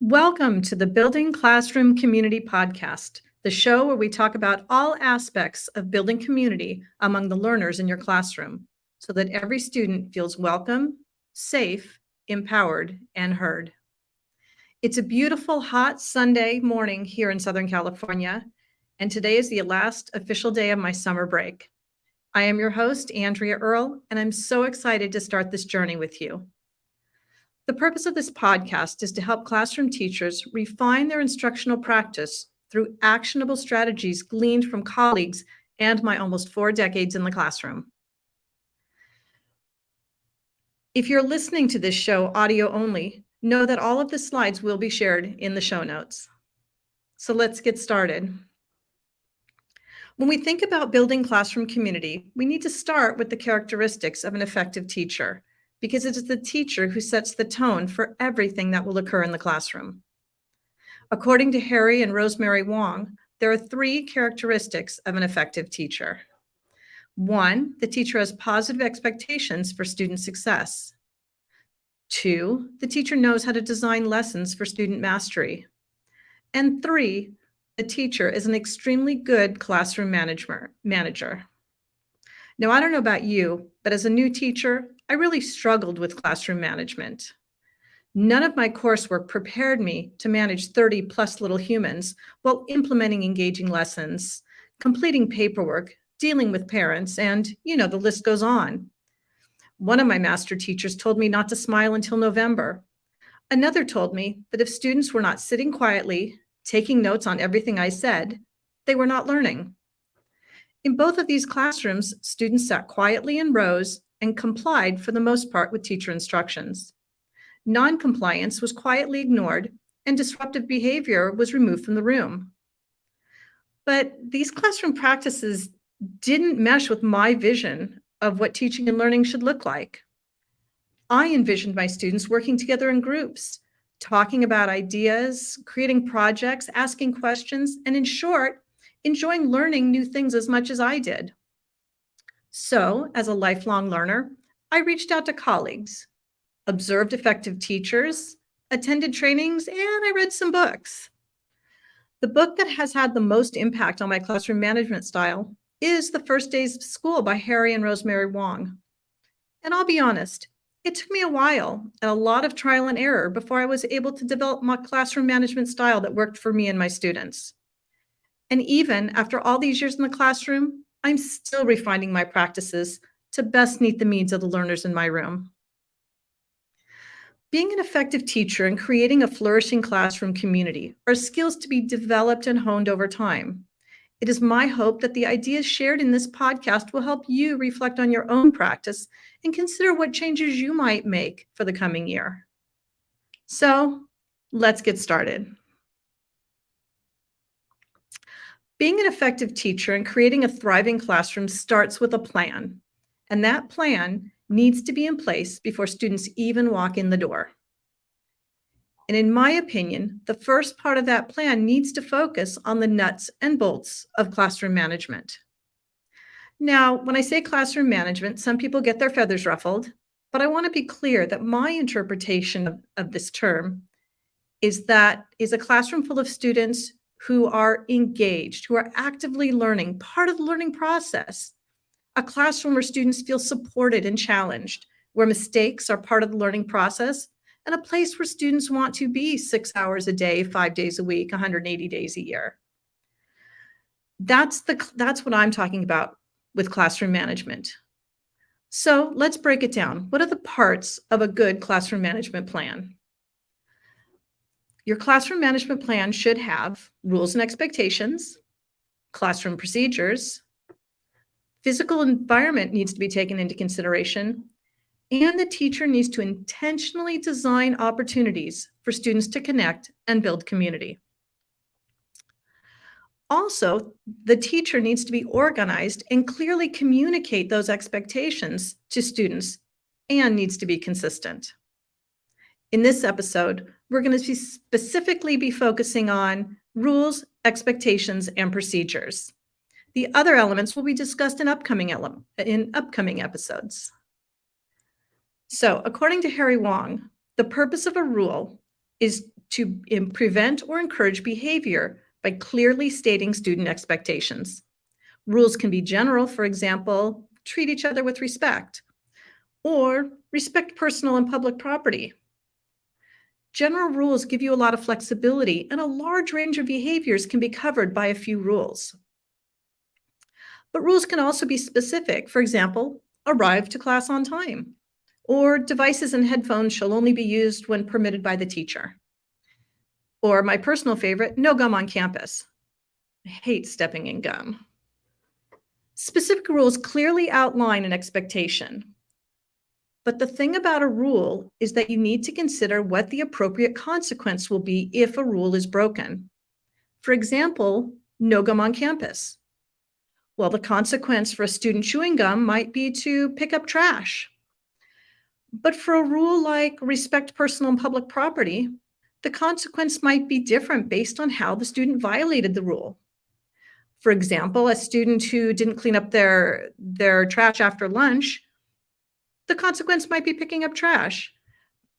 Welcome to the Building Classroom Community Podcast, the show where we talk about all aspects of building community among the learners in your classroom so that every student feels welcome, safe, empowered, and heard. It's a beautiful, hot Sunday morning here in Southern California, and today is the last official day of my summer break. I am your host, Andrea Earle, and I'm so excited to start this journey with you. The purpose of this podcast is to help classroom teachers refine their instructional practice through actionable strategies gleaned from colleagues and my almost 4 decades in the classroom. If you're listening to this show audio only, know that all of the slides will be shared in the show notes. So let's get started. When we think about building classroom community, we need to start with the characteristics of an effective teacher, because it is the teacher who sets the tone for everything that will occur in the classroom. According to Harry and Rosemary Wong, there are 3 characteristics of an effective teacher. 1, the teacher has positive expectations for student success. 2, the teacher knows how to design lessons for student mastery. And 3, the teacher is an extremely good classroom manager. Now, I don't know about you, but as a new teacher, I really struggled with classroom management. None of my coursework prepared me to manage 30 plus little humans while implementing engaging lessons, completing paperwork, dealing with parents, and, the list goes on. One of my master teachers told me not to smile until November. Another told me that if students were not sitting quietly, taking notes on everything I said, they were not learning. In both of these classrooms, students sat quietly in rows and complied for the most part with teacher instructions. Non-compliance was quietly ignored and disruptive behavior was removed from the room. But these classroom practices didn't mesh with my vision of what teaching and learning should look like. I envisioned my students working together in groups, talking about ideas, creating projects, asking questions, and in short, enjoying learning new things as much as I did. So, as a lifelong learner, I reached out to colleagues, observed effective teachers, attended trainings, and I read some books. The book that has had the most impact on my classroom management style is The First Days of School by Harry and Rosemary Wong. And I'll be honest, it took me a while and a lot of trial and error before I was able to develop my classroom management style that worked for me and my students. And even after all these years in the classroom, I'm still refining my practices to best meet the needs of the learners in my room. Being an effective teacher and creating a flourishing classroom community are skills to be developed and honed over time. It is my hope that the ideas shared in this podcast will help you reflect on your own practice and consider what changes you might make for the coming year. So, let's get started. Being an effective teacher and creating a thriving classroom starts with a plan, and that plan needs to be in place before students even walk in the door. And in my opinion, the first part of that plan needs to focus on the nuts and bolts of classroom management. Now, when I say classroom management, some people get their feathers ruffled, but I want to be clear that my interpretation of this term is that is a classroom full of students who are engaged, who are actively learning, part of the learning process. A classroom where students feel supported and challenged, where mistakes are part of the learning process, and a place where students want to be 6 hours a day, 5 days a week, 180 days a year. That's what I'm talking about with classroom management. So let's break it down. What are the parts of a good classroom management plan? Your classroom management plan should have rules and expectations, classroom procedures, physical environment needs to be taken into consideration, and the teacher needs to intentionally design opportunities for students to connect and build community. Also, the teacher needs to be organized and clearly communicate those expectations to students and needs to be consistent. In this episode, we're going to specifically be focusing on rules, expectations, and procedures. The other elements will be discussed in upcoming episodes. So, according to Harry Wong, the purpose of a rule is to prevent or encourage behavior by clearly stating student expectations. Rules can be general, for example, treat each other with respect, or respect personal and public property. General rules give you a lot of flexibility, and a large range of behaviors can be covered by a few rules. But rules can also be specific. For example, arrive to class on time, or devices and headphones shall only be used when permitted by the teacher. Or my personal favorite, no gum on campus. I hate stepping in gum. Specific rules clearly outline an expectation. But the thing about a rule is that you need to consider what the appropriate consequence will be if a rule is broken. For example, no gum on campus. Well, the consequence for a student chewing gum might be to pick up trash. But for a rule like respect personal and public property, the consequence might be different based on how the student violated the rule. For example, a student who didn't clean up their trash after lunch, the consequence might be picking up trash.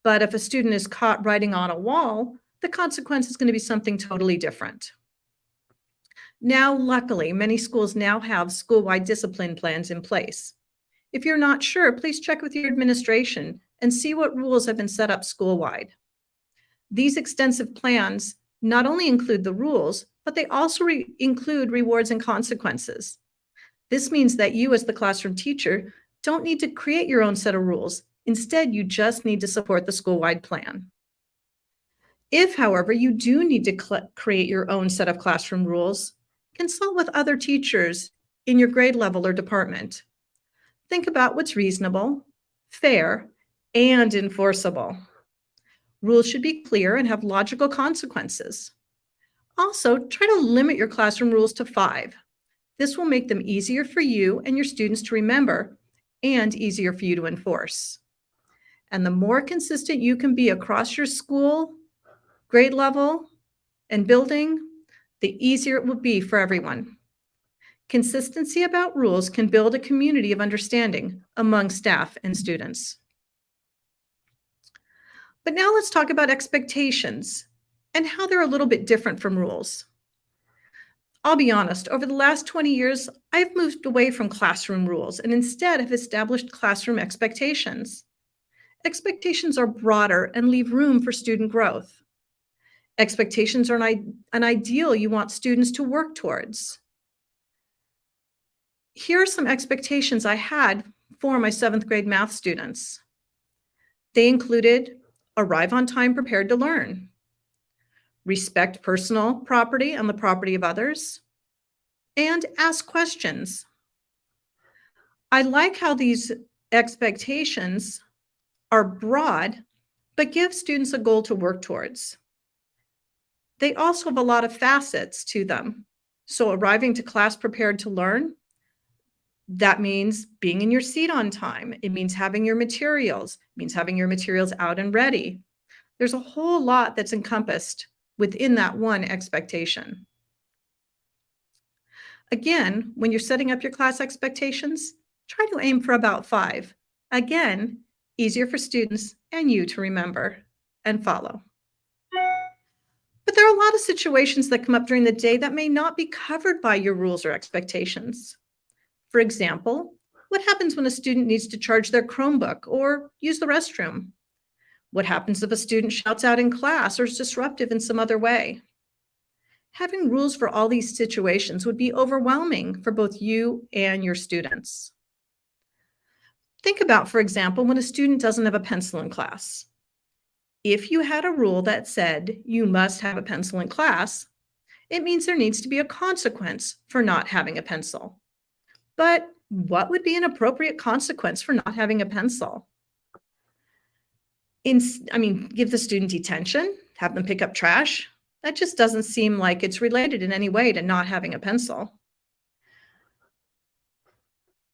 But if a student is caught writing on a wall, the consequence is going to be something totally different. Now, luckily, many schools now have school-wide discipline plans in place. If you're not sure, please check with your administration and see what rules have been set up school-wide. These extensive plans not only include the rules, but they also include rewards and consequences. This means that you, as the classroom teacher, don't need to create your own set of rules. Instead, you just need to support the school-wide plan. If, however, you do need to create your own set of classroom rules, consult with other teachers in your grade level or department. Think about what's reasonable, fair, and enforceable. Rules should be clear and have logical consequences. Also, try to limit your classroom rules to 5. This will make them easier for you and your students to remember and easier for you to enforce. And the more consistent you can be across your school, grade level, and building, the easier it will be for everyone. Consistency about rules can build a community of understanding among staff and students. But now let's talk about expectations and how they're a little bit different from rules. I'll be honest, over the last 20 years, I've moved away from classroom rules and instead have established classroom expectations. Expectations are broader and leave room for student growth. Expectations are an ideal you want students to work towards. Here are some expectations I had for my 7th grade math students. They included arrive on time prepared to learn, respect personal property and the property of others, and ask questions. I like how these expectations are broad, but give students a goal to work towards. They also have a lot of facets to them. So arriving to class prepared to learn, that means being in your seat on time. It means having your materials. It means having your materials out and ready. There's a whole lot that's encompassed within that one expectation. Again, when you're setting up your class expectations, try to aim for about 5. Again, easier for students and you to remember and follow. But there are a lot of situations that come up during the day that may not be covered by your rules or expectations. For example, what happens when a student needs to charge their Chromebook or use the restroom? What happens if a student shouts out in class or is disruptive in some other way? Having rules for all these situations would be overwhelming for both you and your students. Think about, for example, when a student doesn't have a pencil in class. If you had a rule that said you must have a pencil in class, it means there needs to be a consequence for not having a pencil. But what would be an appropriate consequence for not having a pencil? Give the student detention, have them pick up trash? That just doesn't seem like it's related in any way to not having a pencil.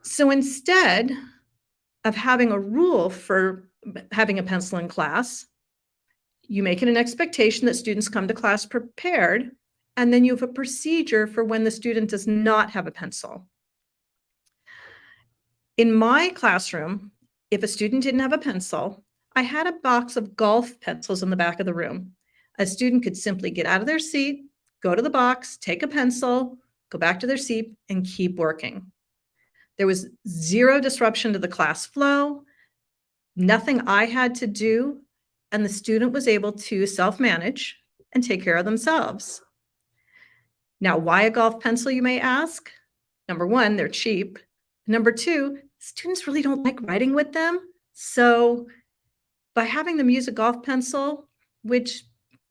So instead of having a rule for having a pencil in class, you make it an expectation that students come to class prepared, and then you have a procedure for when the student does not have a pencil. In my classroom, if a student didn't have a pencil, I had a box of golf pencils in the back of the room. A student could simply get out of their seat, go to the box, take a pencil, go back to their seat, and keep working. There was zero disruption to the class flow, nothing I had to do, and the student was able to self-manage and take care of themselves. Now, why a golf pencil, you may ask? Number one, they're cheap. Number two, students really don't like writing with them. So by having them use a golf pencil, which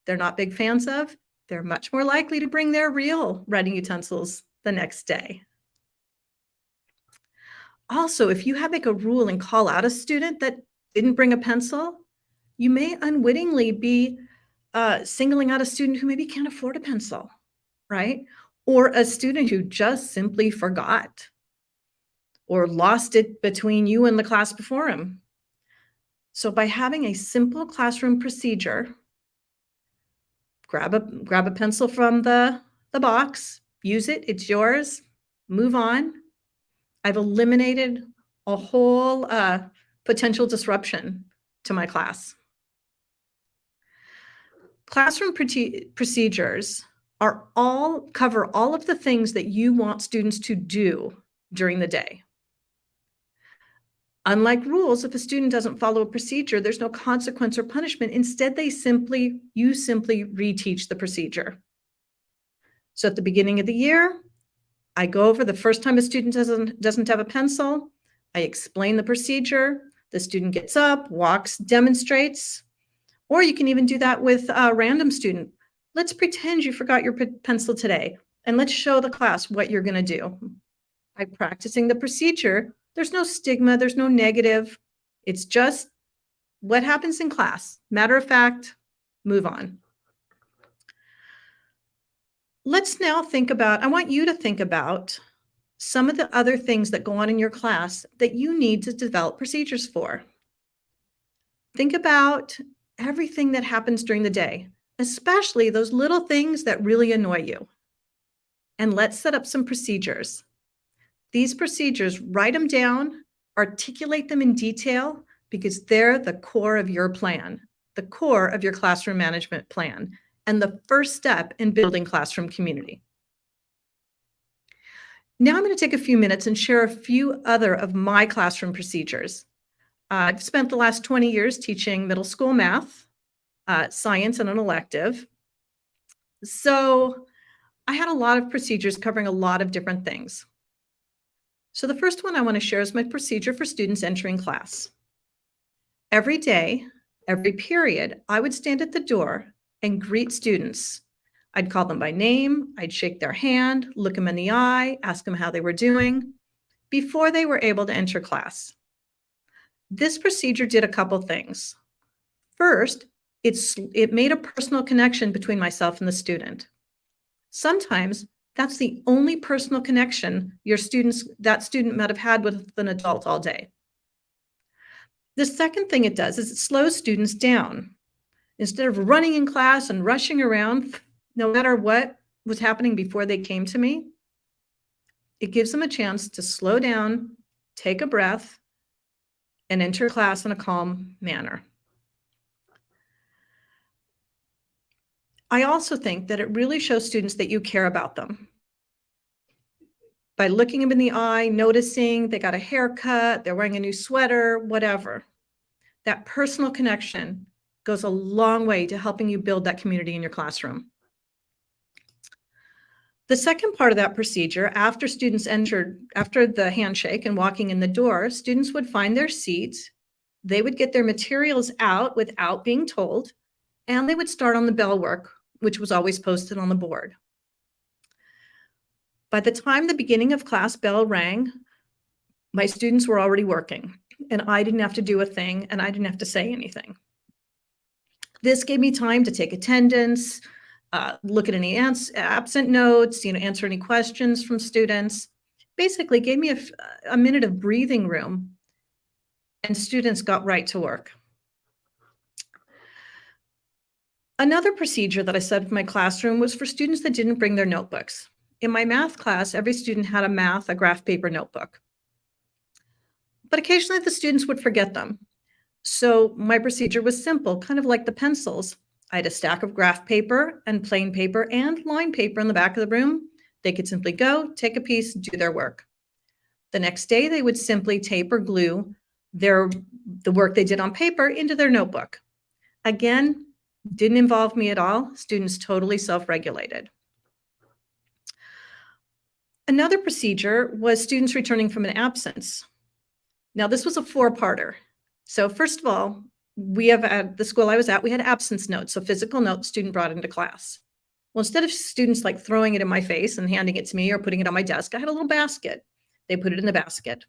they're not big fans of, they're much more likely to bring their real writing utensils the next day. Also, if you have like a rule and call out a student that didn't bring a pencil, you may unwittingly be singling out a student who maybe can't afford a pencil, right? Or a student who just simply forgot or lost it between you and the class before him. So by having a simple classroom procedure, grab a pencil from the box, use it, it's yours, move on. I've eliminated a whole potential disruption to my class. Classroom procedures cover all of the things that you want students to do during the day. Unlike rules, if a student doesn't follow a procedure, there's no consequence or punishment. Instead, you simply reteach the procedure. So at the beginning of the year, I go over the first time a student doesn't have a pencil, I explain the procedure, the student gets up, walks, demonstrates, or you can even do that with a random student. Let's pretend you forgot your pencil today, and let's show the class what you're gonna do. By practicing the procedure, there's no stigma, there's no negative. It's just what happens in class. Matter of fact, move on. Let's now I want you to think about some of the other things that go on in your class that you need to develop procedures for. Think about everything that happens during the day, especially those little things that really annoy you. And let's set up some procedures. These procedures, write them down, articulate them in detail, because they're the core of your plan, the core of your classroom management plan, and the first step in building classroom community. Now I'm going to take a few minutes and share a few other of my classroom procedures. I've spent the last 20 years teaching middle school math, science, and an elective. So I had a lot of procedures covering a lot of different things. So the first one I want to share is my procedure for students entering class. Every day, every period, I would stand at the door and greet students. I'd call them by name, I'd shake their hand, look them in the eye, ask them how they were doing before they were able to enter class. This procedure did a couple things. First, it made a personal connection between myself and the student. Sometimes that's the only personal connection that student might have had with an adult all day. The second thing it does is it slows students down. Instead of running in class and rushing around, no matter what was happening before they came to me, it gives them a chance to slow down, take a breath, and enter class in a calm manner. I also think that it really shows students that you care about them. By looking them in the eye, noticing they got a haircut, they're wearing a new sweater, whatever. That personal connection goes a long way to helping you build that community in your classroom. The second part of that procedure, after the handshake and walking in the door, students would find their seats, they would get their materials out without being told, and they would start on the bell work, which was always posted on the board. By the time the beginning of class bell rang, my students were already working, and I didn't have to do a thing, and I didn't have to say anything. This gave me time to take attendance, look at any absent notes, answer any questions from students. Basically gave me a minute of breathing room, and students got right to work. Another procedure that I set up in my classroom was for students that didn't bring their notebooks. In my math class, every student had a graph paper notebook. But occasionally the students would forget them. So my procedure was simple, kind of like the pencils. I had a stack of graph paper and plain paper and line paper in the back of the room. They could simply go, take a piece, do their work. The next day, they would simply tape or glue the work they did on paper into their notebook. Again, didn't involve me at all. Students totally self-regulated. Another procedure was students returning from an absence. Now, this was a four-parter. So first of all, we have at the school I was at, we had absence notes, so physical notes student brought into class. Well, instead of students like throwing it in my face and handing it to me or putting it on my desk, I had a little basket. They put it in the basket.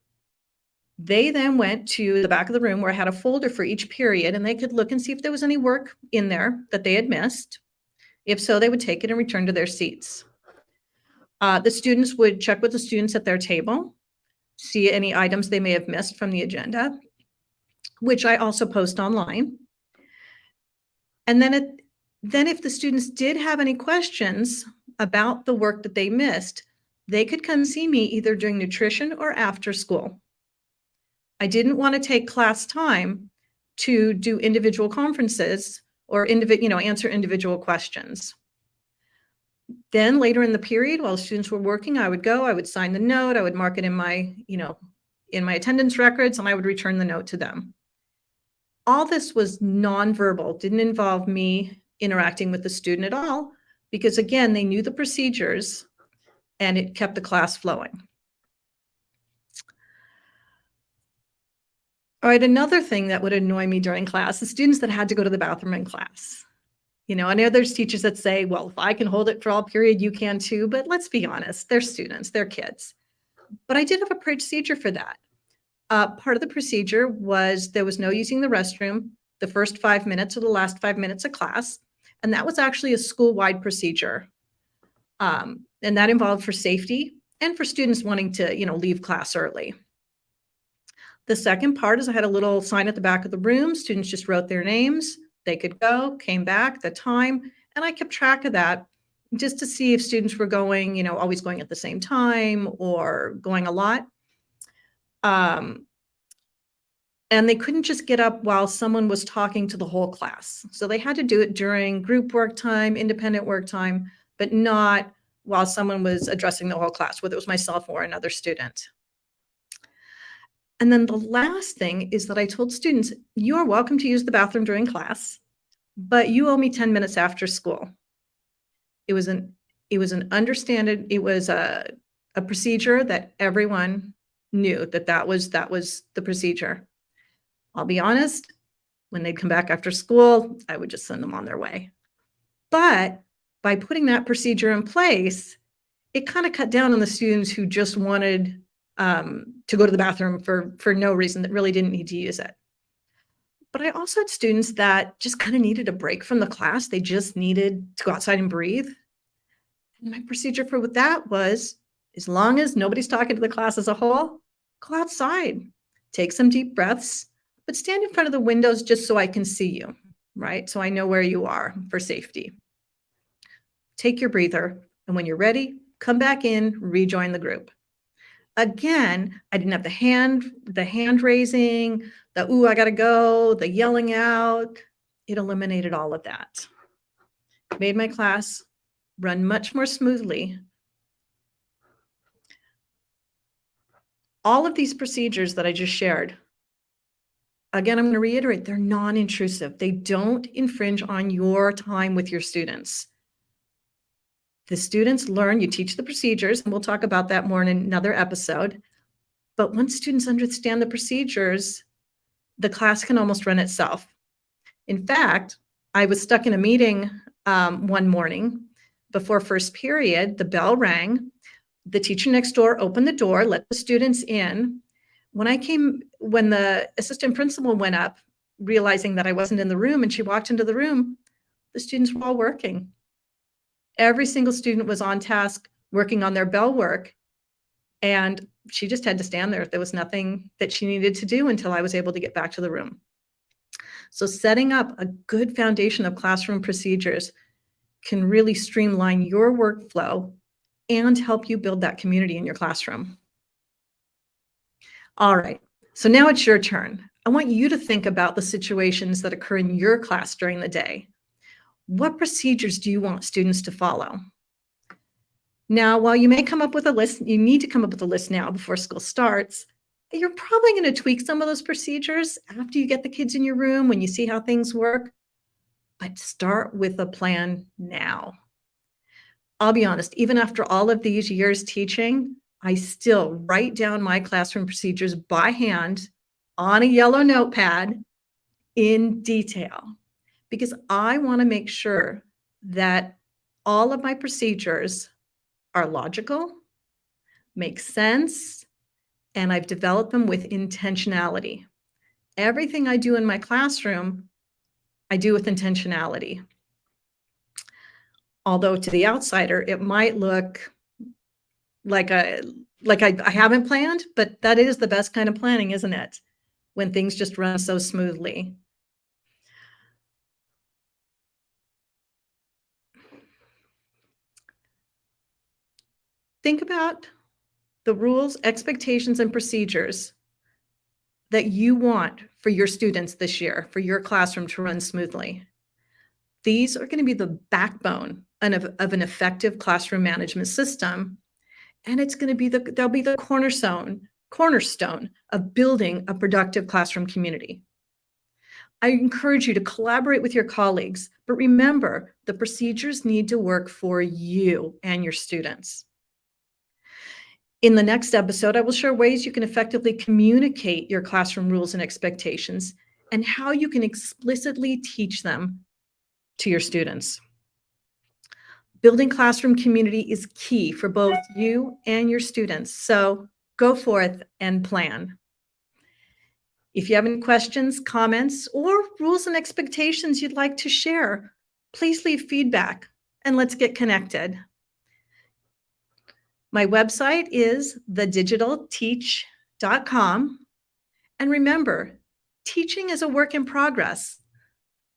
They then went to the back of the room where I had a folder for each period, and they could look and see if there was any work in there that they had missed. If so, they would take it and return to their seats. The students would check with the students at their table, see any items they may have missed from the agenda, which I also post online. And then if the students did have any questions about the work that they missed, they could come see me either during nutrition or after school. I didn't want to take class time to do individual conferences or answer individual questions. Then later in the period, while students were working, I would sign the note, I would mark it in my attendance records, and I would return the note to them. All this was nonverbal, didn't involve me interacting with the student at all, because again, they knew the procedures and it kept the class flowing. All right, another thing that would annoy me during class is students that had to go to the bathroom in class. I know there's teachers that say, well, if I can hold it for all period, you can too, but let's be honest, they're students, they're kids. But I did have a procedure for that. Part of the procedure was there was no using the restroom the first 5 minutes or the last 5 minutes of class, and that was actually a school-wide procedure. And that involved for safety and for students wanting to, leave class early. The second part is I had a little sign at the back of the room. Students just wrote their names. They could go, came back, the time, and I kept track of that just to see if students were going, always going at the same time or going a lot. And they couldn't just get up while someone was talking to the whole class. So they had to do it during group work time, independent work time, but not while someone was addressing the whole class, whether it was myself or another student. And then the last thing is that I told students, you are welcome to use the bathroom during class, but you owe me 10 minutes after school. It was a procedure that everyone knew that was the procedure. I'll be honest, when they'd come back after school, I would just send them on their way. But by putting that procedure in place, it kind of cut down on the students who just wanted to go to the bathroom for no reason, that really didn't need to use it. But I also had students that just kind of needed a break from the class. They just needed to go outside and breathe. And my procedure for that was, as long as nobody's talking to the class as a whole, go outside, take some deep breaths, but stand in front of the windows just so I can see you, right? So I know where you are for safety. Take your breather, and when you're ready, come back in, rejoin the group. Again, I didn't have the hand raising, the, ooh, I gotta go, the yelling out. It eliminated all of that. It made my class run much more smoothly. All of these procedures that I just shared, again, I'm going to reiterate, they're non-intrusive. They don't infringe on your time with your students. The students learn, you teach the procedures, and we'll talk about that more in another episode. But once students understand the procedures, the class can almost run itself. In fact, I was stuck in a meeting one morning before first period. The bell rang. The teacher next door opened the door, let the students in. When the assistant principal went up, realizing that I wasn't in the room, and she walked into the room, the students were all working. Every single student was on task working on their bell work, and she just had to stand there. There was nothing that she needed to do until I was able to get back to the room. So setting up a good foundation of classroom procedures can really streamline your workflow and help you build that community in your classroom. All right, so now it's your turn. I want you to think about the situations that occur in your class during the day. What procedures do you want students to follow? Now, while you may come up with a list, you need to come up with a list now before school starts. You're probably going to tweak some of those procedures after you get the kids in your room when you see how things work, but start with a plan now. I'll be honest, even after all of these years teaching, I still write down my classroom procedures by hand on a yellow notepad in detail because I want to make sure that all of my procedures are logical, make sense, and I've developed them with intentionality. Everything I do in my classroom, I do with intentionality. Although to the outsider, it might look like I haven't planned, but that is the best kind of planning, isn't it? When things just run so smoothly. Think about the rules, expectations, and procedures that you want for your students this year, for your classroom to run smoothly. These are going to be the backbone of an effective classroom management system, and it's going to be they'll be the cornerstone of building a productive classroom community. I encourage you to collaborate with your colleagues, but remember, the procedures need to work for you and your students. In the next episode, I will share ways you can effectively communicate your classroom rules and expectations and how you can explicitly teach them to your students. Building classroom community is key for both you and your students, so go forth and plan. If you have any questions, comments, or rules and expectations you'd like to share, please leave feedback and let's get connected. My website is thedigitalteach.com. And remember, teaching is a work in progress.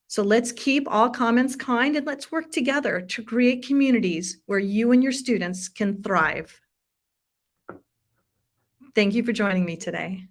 So let's keep all comments kind and let's work together to create communities where you and your students can thrive. Thank you for joining me today.